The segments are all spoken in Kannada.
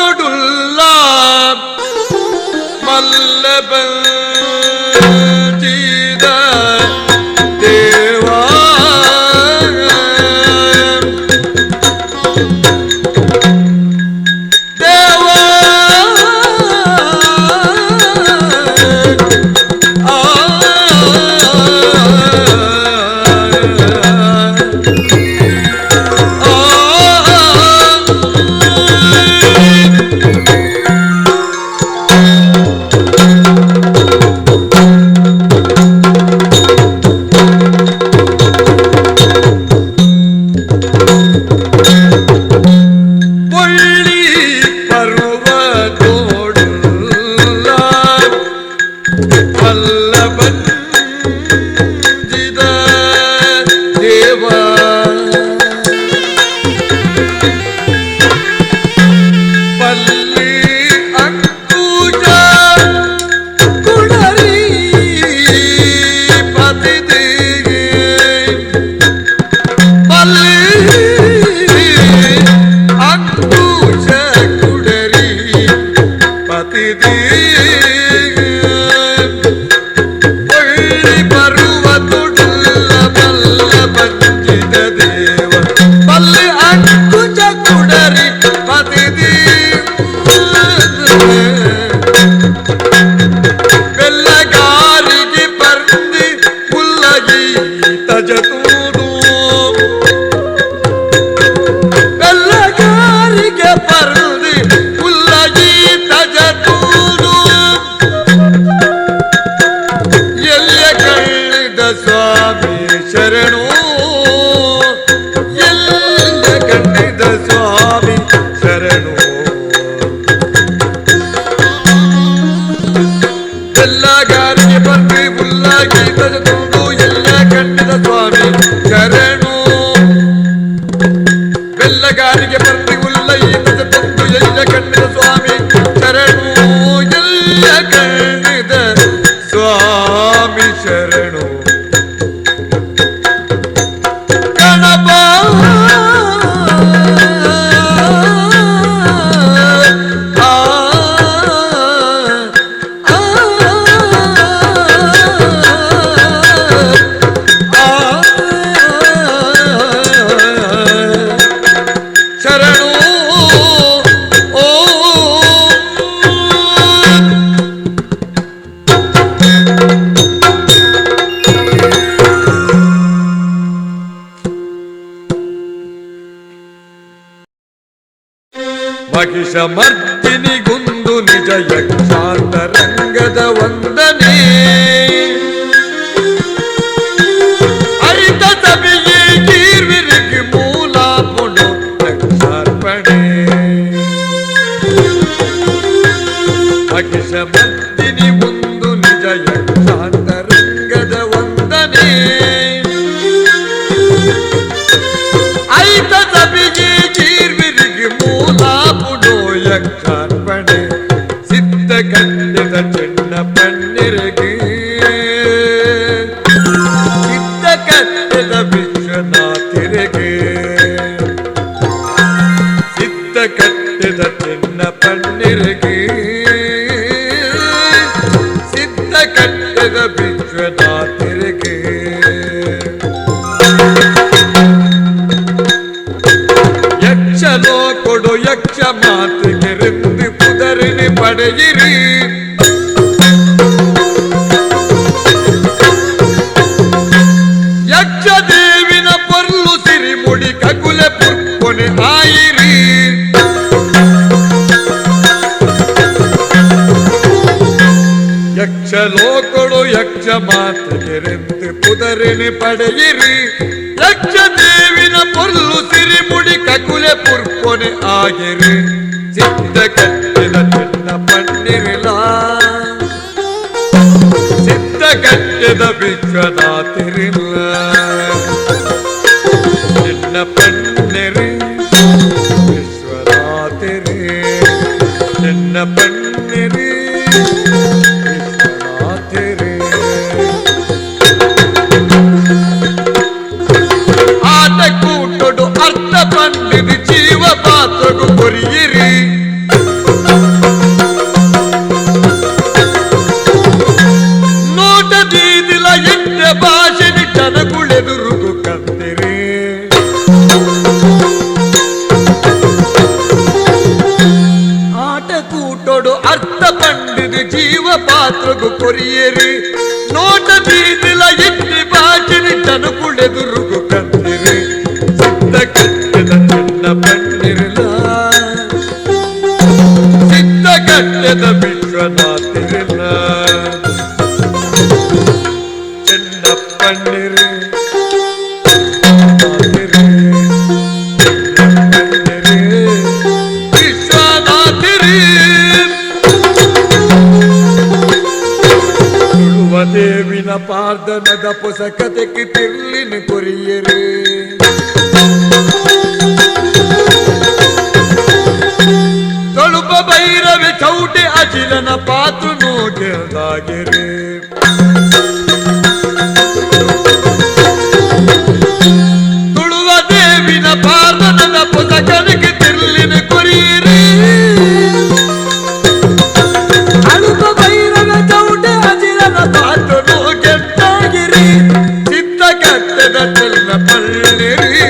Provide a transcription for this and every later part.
ತೊಡುಲ್ಲ ಮಲ್ಲಬ ಮರ್ದಿನಿಗುಂದು ನಿಜ ಯಕ್ಷಾಂತರಂಗದ ವಂದನೆ ಅರಿತ ಸಭೆಯೇ ಕೀರ್ವಿರಿಗೆ ಮೂಲ ಪುಣು ಯಕ್ಷಾರ್ಪಣೆ ಮಹಿಷ ಮರ್ದಿನಿಗುಂದು ನಿಜ ಯಕ್ಷಾಂತರಂಗದ ವಂದನೆ ಅರಿತ ಸಭೆಯೇ ಕೀರ್ವಿರಿಗೆ ಮೂಲ ಯಕ್ಷಾರ್ಪಣೆ ಸಿದ್ಧ ಕಂಡಿದ ಚೆನ್ನ ಪನ್ನಿರಿಗೆ ಸಿದ್ಧ ಕಂಡಿದ ವಿಶ್ವನಾಥಿರಿಗೆ ಸಿದ್ಧ ಕಂಡಿದ ಚೆನ್ನ ಪನ್ನಿರಿಗೆ ಸಿದ್ಧ ಕಂಡಿದ ವಿಶ್ವನಾಥಿರಿಗೆ ಯಕ್ಷಲೋ ಕೊಡು ಯಕ್ಷ ಮಾತಿಗೆ ರೆಂದು ಪುದರಿನಿ ಪಡೆಯಿರಿ ಯಕ್ಷ ದೇವಿನ ಪೊರ್ಲು ಸಿರಿ ಮುಡಿ ಕಗುಲೆ ಪುರ್ಕೊನೆ ಆಯಿರಿ ಯಕ್ಷಲೋ ಕೊಡು ಯಕ್ಷ ಮಾತಿಗೆ ರೆಂದು ಪುದರಿನಿ ಪಡೆಯಿರಿ ಯಕ್ಷ ದೇವಿನ ಪೊರ್ಲು ಸಿರಿ ಮುಡಿ ಕಗುಲೆ ಪುರ್ಕೊನೆ ಆಗಿರಿ ಸಿದ್ಧ ಕಟ್ಟಿದ ಚಿನ್ನ ಪನ್ನಿರಿಲ ಸಿದ್ಧ ಕಟ್ಟಿದ ವಿಶ್ವನಾಥಿರಿಲ್ಲ ಚಿನ್ನ ಪನ್ನಿರಿ ವಿಶ್ವನಾಥಿರಿ ಚಿನ್ನ ಪನ್ನಿರಿ ವಿಶ್ವನಾಥಿರಿ ಆಟ ಕೂಟೊಡು ಅರ್ಥ ಪಂಡಿದ ಜೀವ ಪಾತ್ರಗೂ ಕೊರಿಯಿರಿ ಮಾತ್ರಗು ಕೊರಿಯರಿ ನೋಟ ಬೀದಿಲ ಎಟ್ಟಿ ಬಾಚಿನಿ ತನುಕುಳೆದುರುಗು ಕಂದಿರಿ ಸಿದ್ಧ ಕಟ್ಟದ ಚೆನ್ನ ಬಣ್ಣಿರಲ ಸಿದ್ಧ ಕಟ್ಟದ ವಿಶ್ವನಾಥಿರಲ ಚೆನ್ನಪ್ಪಣ್ಣಿರಿ ದೇವಿನ ಪಾರ್ಧನದ ಪುಸಕತೆಗೆ ತಿರ್ಲಿನ ಕೊರಿಯರೆ ತೊಳುಪ ಭೈರವೆ ಚೌಟೆ ಅಜಿಲನ ಪಾತ್ರ ನೋಗೆದಾಗೆರೆ ತುಳುವ ದೇವಿನ ಪಾರ್ಧನದ ಪುಸಕತೆಗೆ ತಿರ್ಲಿನ ಕೊರಿಯರೆ ಅಳುಪ ಭೈರವೆ ಚೌಟೆ ಅಜಿಲನ ಪಾತ್ರ ನೋಗೆದ್ದಾಗಿರಿ ಸಿದ್ಧ ಕಟ್ಟದ ಚೆನ್ನ ಪಳ್ಳಿರಿ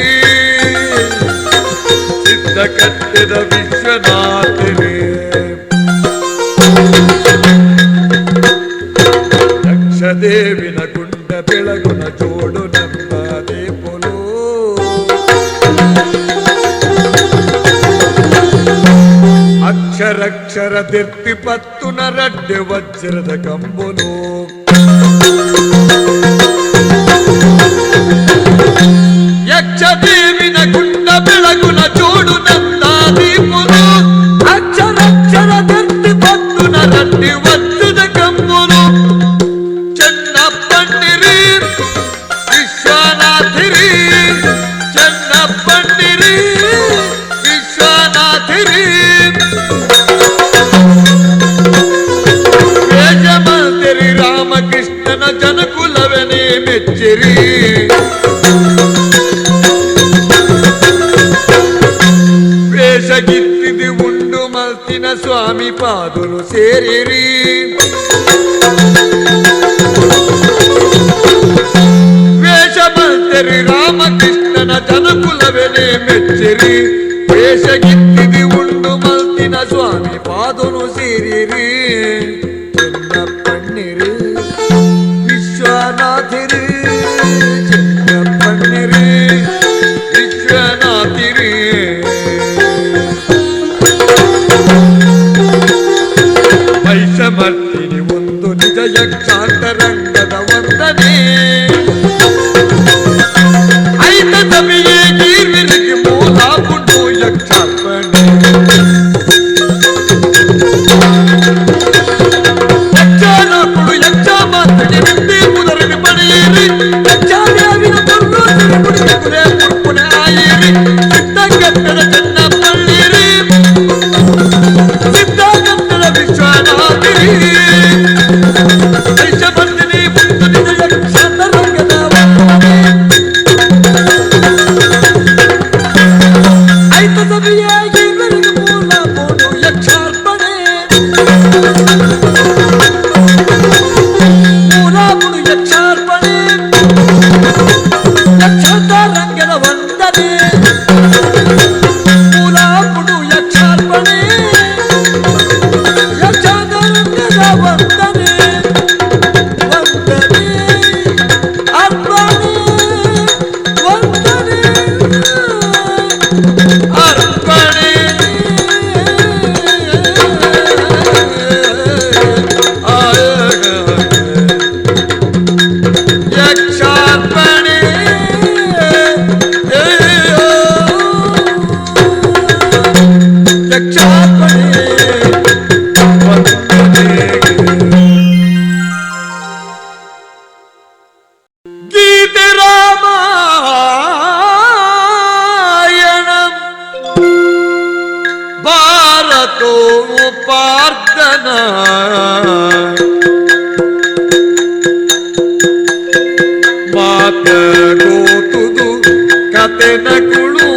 ಸಿದ್ಧ ಕಟ್ಟದ ವಿಶ್ವನಾಥರೇ ಯಕ್ಷದೇವಿನ ಗುಂಡ ಬೆಳಗುನ ಜೋಡು ನಮ್ಮದೇ ಪೊಲು ಅಕ್ಷರಕ್ಷರ ದಿರ್ತಿ ಪತ್ತುನ ರಡ್ಡೆ ವಜ್ರದ ಕಂಬುಲು ಯಕ್ಷದೇವಿನ ಗುಂಡ ಬೆಳಗುನ ಜೋಡು ನಂದಾದೀಪುಲು ಅಕ್ಷರಕ್ಷರ ದಿರ್ತಿ ಪತ್ತುನ ರಡ್ಡೆ ವಜ್ರದ ಕಂಬುಲು ಚೆನ್ನಪ್ಪಣ್ಣಿರಿ ವಿಶ್ವನಾಥಿರಿ ಚೆನ್ನಪ್ಪಣ್ಣಿರಿ ವಿಶ್ವನಾಥಿರಿ ವೇಷಮಂದಿರಿ ರಾಮಕೃಷ್ಣನ ಜನಕುಲವನೇ ಮೆಚ್ಚಿರಿ ವೇಷಗಿತ್ತಿದಿ ಉಂಡು ಮಲ್ತಿನ ಸ್ವಾಮಿ ಪಾದುಲು ಸೇರಿರಿ ವೇಷಮಂದಿರಿ ರಾಮಕೃಷ್ಣನ ಜನಕುಲವನೇ ಮೆಚ್ಚಿರಿ ವೇಷಗಿತ್ತಿದಿ ಉಂಡು ಮಲ್ತಿನ ಸ್ವಾಮಿ ಪಾದುಲು ಸೇರಿರಿ ಚೆನ್ನಪ್ಪಣ್ಣಿರಿ ವಿಶ್ವನಾಥಿರಿ ಚೆನ್ನಪ್ಪಣ್ಣಿರಿ ವಿಶ್ವನಾಥಿರಿ ವೈಷಮರ್ತಿನಿ ಒಂದು ನಿಜ ಯಕ್ಷಾಂತರಂಗದ ವಂದನೆ ಐತ ಸಭೆಯೇ ಗೀರ್ವಿರಿಗೆ ಮೂಲ ಪುಂಡು ಯಕ್ಷಾರ್ಪಣೆ ಯಕ್ಷಾನಕುಡು ಯಕ್ಷ ಮಾತಗೆ ವಿದ್ಯೆ ಮುದರನ್ನು ಪಡೆಯಿರಿ ಯಕ್ಷಾದೇವಿನ ಪುರ್ರು ತಿರುಪುಡಿಗೆ ಕುಲೆ ಪುರ್ಪುನೆ ಆಯಿರಿ ಸಿದ್ಧ ಕಟ್ಟದ ಚೆನ್ನಪ್ಪಳ್ಳಿರಿ ಸಿದ್ಧ ಕಟ್ಟದ ವಿಶ್ವನಾಥಿರಿ ವೈಷಮರ್ತಿನಿ ಒಂದು ನಿಜ ಯಕ್ಷಾಂತರಂಗದ ವಂದನೆ ಐತ ಸಭೆಯೇ ಗೀರ್ವಿರಿಗೆ ಮೂಲ ಪುಂಡು ಯಕ್ಷಾರ್ಪಣೆ ಮೂಲಾಪುಡು ಯಕ್ಷಾರ್ಪಣೆ ಯಕ್ಷಾಂತರಂಗದ ವಂದನೆ ಮೂಲಾಪುಡು ಯಕ್ಷಾರ್ಪಣೆ ಯಕ್ಷಾಂತರಂಗದ ವಂದನೆ ವಂದನೆ ಅರ್ಪಣೆ ವಂದನೆ ಅರ್ಪಣೆ ಯಕ್ಷಾರ್ಪಣೆ ಯಕ್ಷಾರ್ಪಣೆ ವಂದನೆ ಗೀತೆ ರಾಮಾಯಣಂ ಭಾರತೋ ಪಾರ್ಥನ ಮಾತ ಗೋತುದು ಕತೆನ ಕುಳು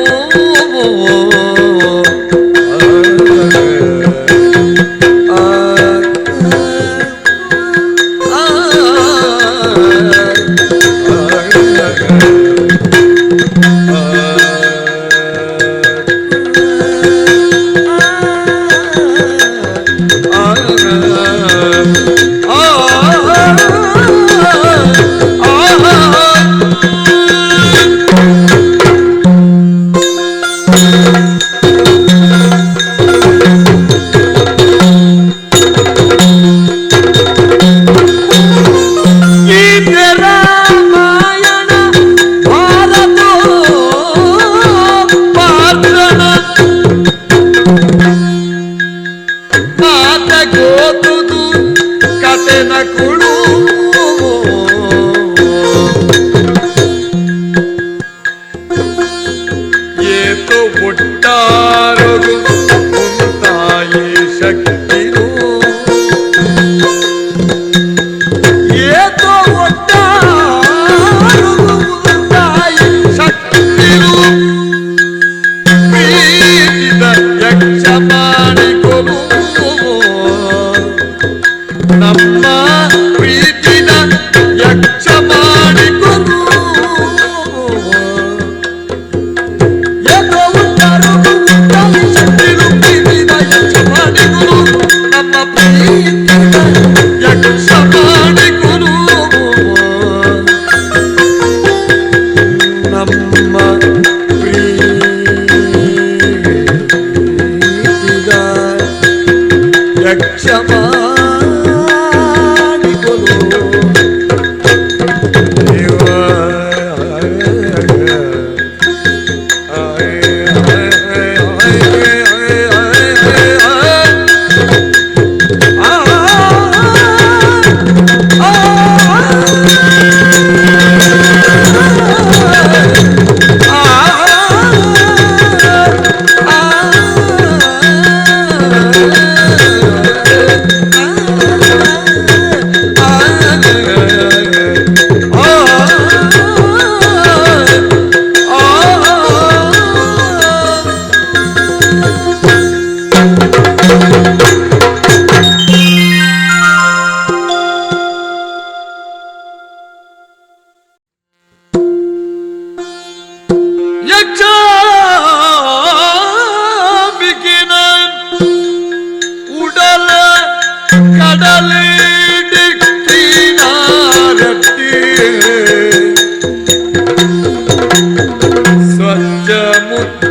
ಆ ಒಟ್ಟಾರಗು ಮುಂತಾಯಿ ಶಕ್ತಿರು ಏತೋ ಒಟ್ಟಾರಗು ಮುಂತಾಯಿ ಶಕ್ತಿರು ಪ್ರೀತಿದ ಯಕ್ಷ ಮಾಡಿಕೊಡು ನಮ್ಮ ಪ್ರೀತಿನ ಯಕ್ಷ ಮಾಡಿಕೊಡು ನಮ್ಮ ಪ್ರೀತಿನ ಯಕ್ಷ ಮಾಡಿಕೊಡು ನಮ್ಮ ಪ್ರೀತಿಗ ಯಕ್ಷ ಮಾಡಿಕೊಡು ಯಕ್ಷಾಂಬಿಕೆನ ಉಡಲ ಕಡಲಿಡಿಕ್ಕಿನಾರಟ್ಟಿ ಸ್ವಚ್ಛ ಮುತ್ತು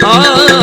आ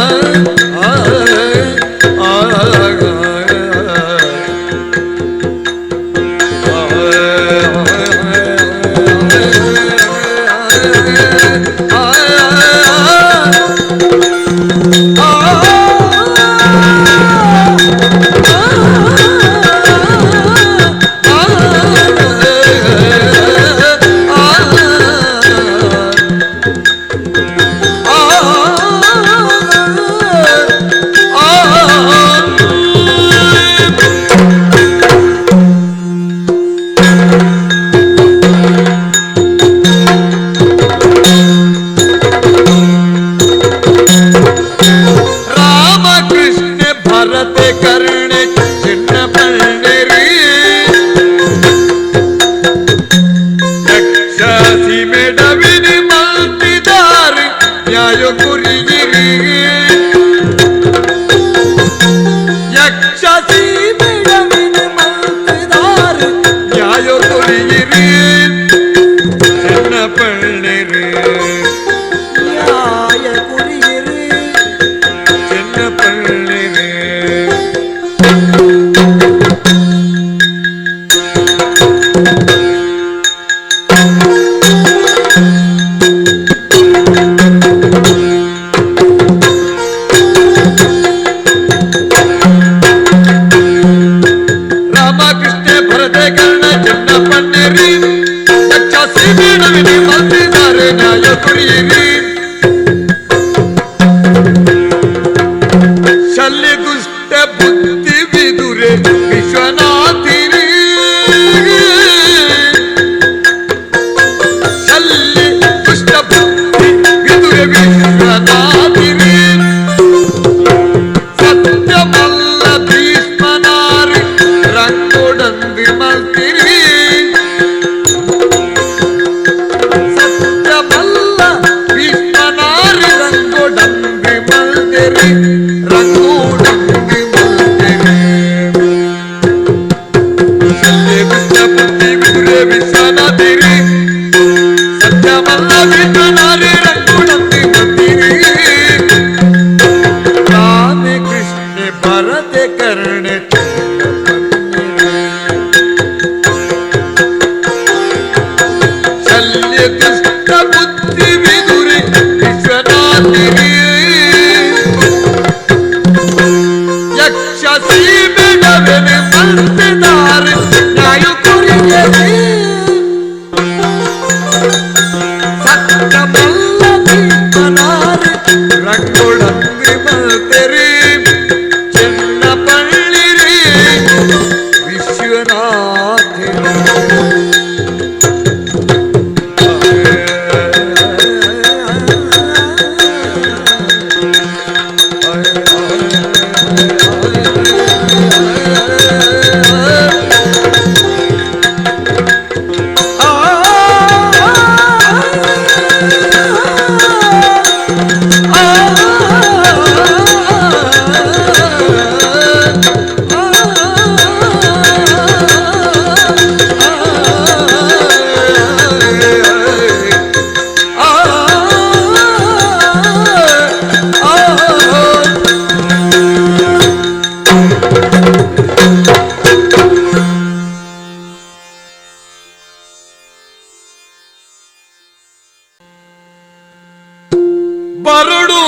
ಬರಡು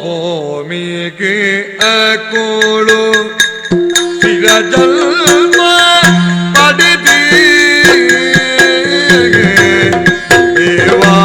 ಭೂಮಿಗೆ ಅಕೋಳು ಸ್ಥಿರ ಜನ್ಮ ಪಡೆದಿ ದೇವಾ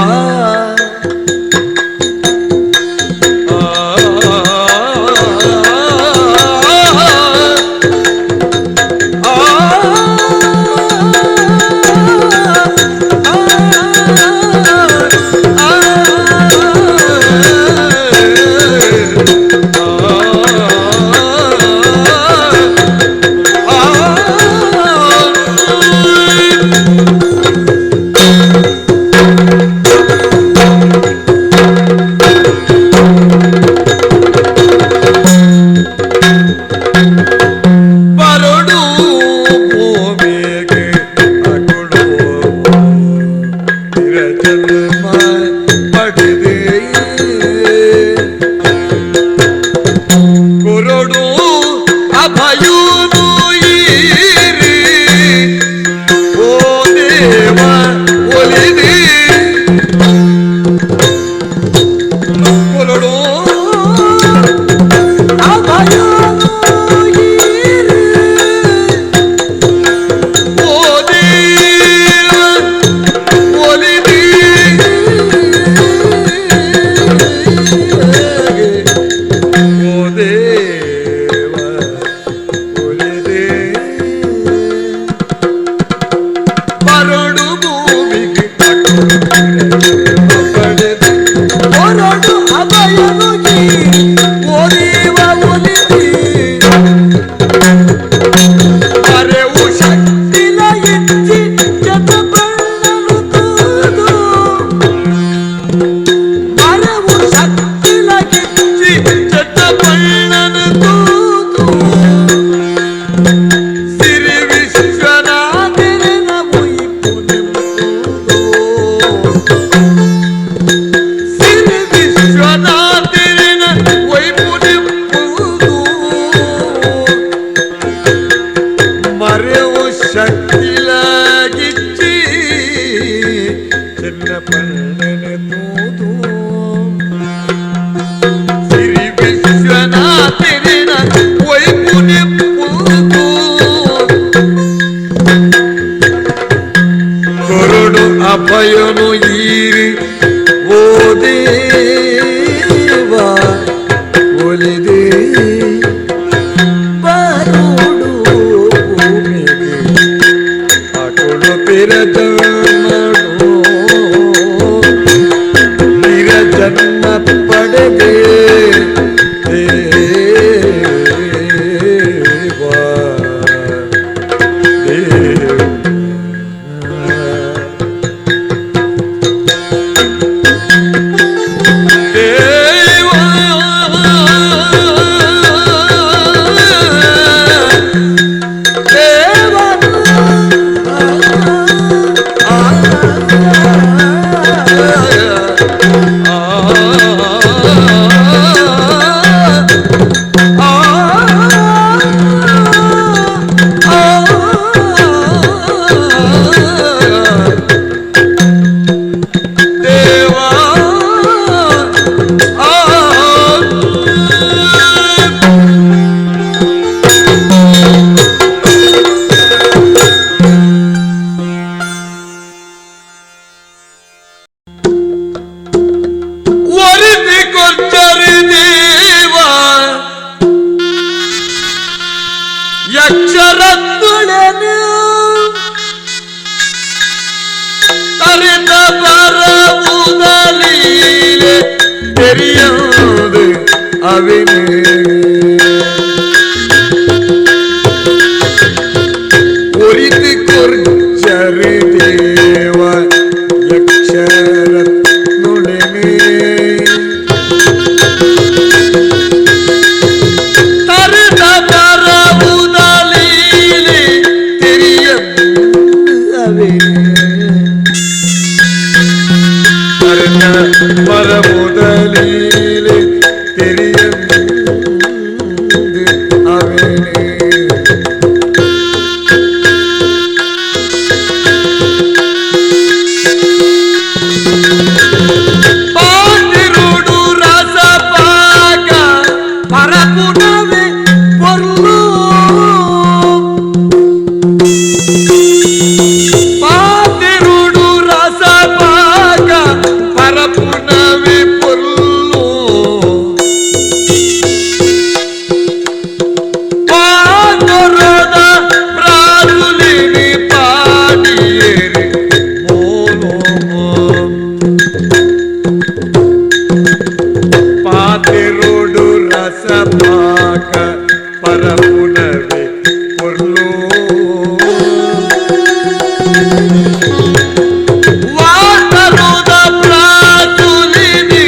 ಓದಿವ ಒಲಿದಿ ಅರೆವು ಶಕ್ತಿಲ ಇಚ್ಚಿ ಜತಪಣ್ಣನು ತೂದು ಅರೆವು ಶಕ್ತಿಲ ಇಚ್ಚಿ ಜತಪಣ್ಣನು ತೂದು ಸಿರಿ ವಿಶ್ವನಾಥನ ಮುಯಿಪು ನೆಂಬುದು ಸಿರಿ ವಿಶ್ವನಾಥನ ವೈಪು ನೆಂಬುದು ಮರೆವು ಶಕ್ತಿಲಾಗಿಚ್ಚಿ ಚೆನ್ನಪಣ್ಣನ ತೂದು ಸಿರಿ ವಿಶ್ವನಾಥನ ವೈಪು ನೆಂಬುದು ಕೊರಡು ಅಭಯನು ಈರಿ ಓ ದೇವ ಒಲಿದೆ ಬರೋಡು ಭೂಮಿಗೆ ಅಕೊಳು ಪಿರಜನ್ಮಡು ನಿರಜನ್ಮ ಪಡೆದೆ ದೇವ ಯಕ್ಷರತ್ತುಳನು ತರಿದ ಬರವುದಲೀಲೆ ತೆರೆಯೋದು ಅವಿನೇ ಒರಿದು ಕೊರ್ಚರಿ ದೇವ ಯಕ್ಷರತ್ತುಳನೇ ಮರಮುದಲೀಲೆ ತೆರೆಯಂದು ಅವನೇ ಪಾತಿರುಡು ರಸ ಪಾಕ ಪರಪುನವೆ ಪೊರ್ಲು ಪಾತಿರುಡು ರಸ ಪಾಕ ಪರಪುನವೆ ಪೊರ್ಲು ಪಾಂಡುರದ ಪ್ರಾದುಲಿನಿ ಪಾಡಿಯೇರಿ ಮೋಲೋ ಪಾತಿರುಡು ರಸ ಪಾಕ ಪರಪುನವೆ ಪೊರ್ಲು ವಾತರುದ ಪ್ರಾದುಲಿನಿ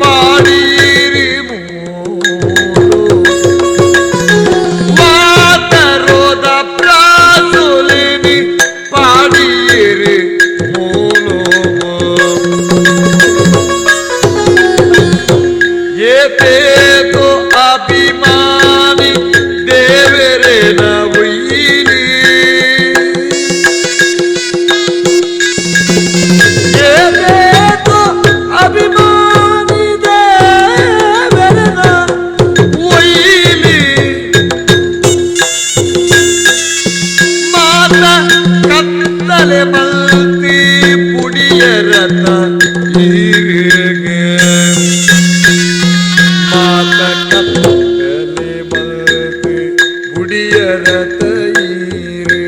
ಪಾಡಿಯೇರಿ ಮೋಲೋ ವಾತರುದ ಪ್ರಾದುಲಿನಿ ಪಾಡಿಯೇರಿ ಮೋಲೋ ಏತೇತೋ ಅಭಿಮಾನಿ ದೇವರೇ ನವೀನಿ ಏತೇತೋ ಅಭಿಮಾನಿ ದೇವರೇ ನವೀನಿ ಮಾತ ಕತ್ತಲೆ ಮಲ್ತಿ ಪುಡಿಯರತ ಈರಿಗೆ ಮಾತ ಕತ್ತಲೆ ಮಲ್ತಿ ಪುಡಿಯರತ ಈರೆ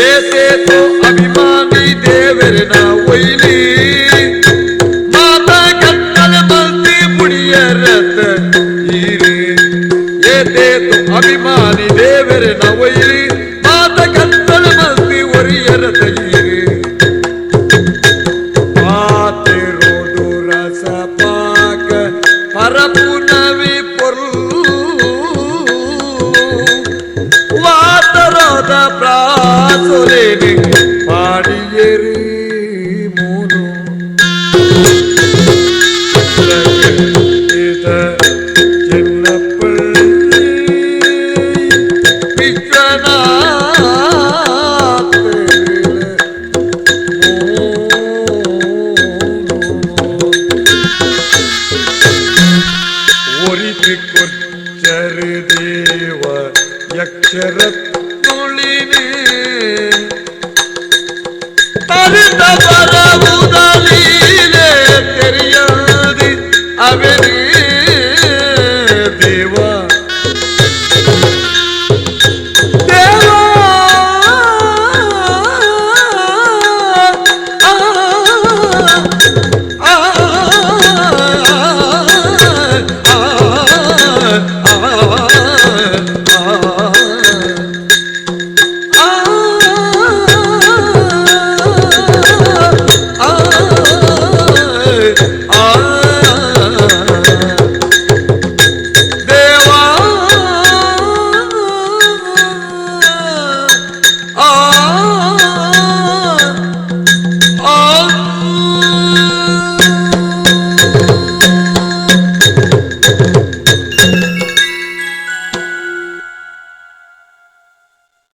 ಏತೇತೋ ಅಭಿಮಾನಿ ದೇವರನ ಒಯ್ಲಿ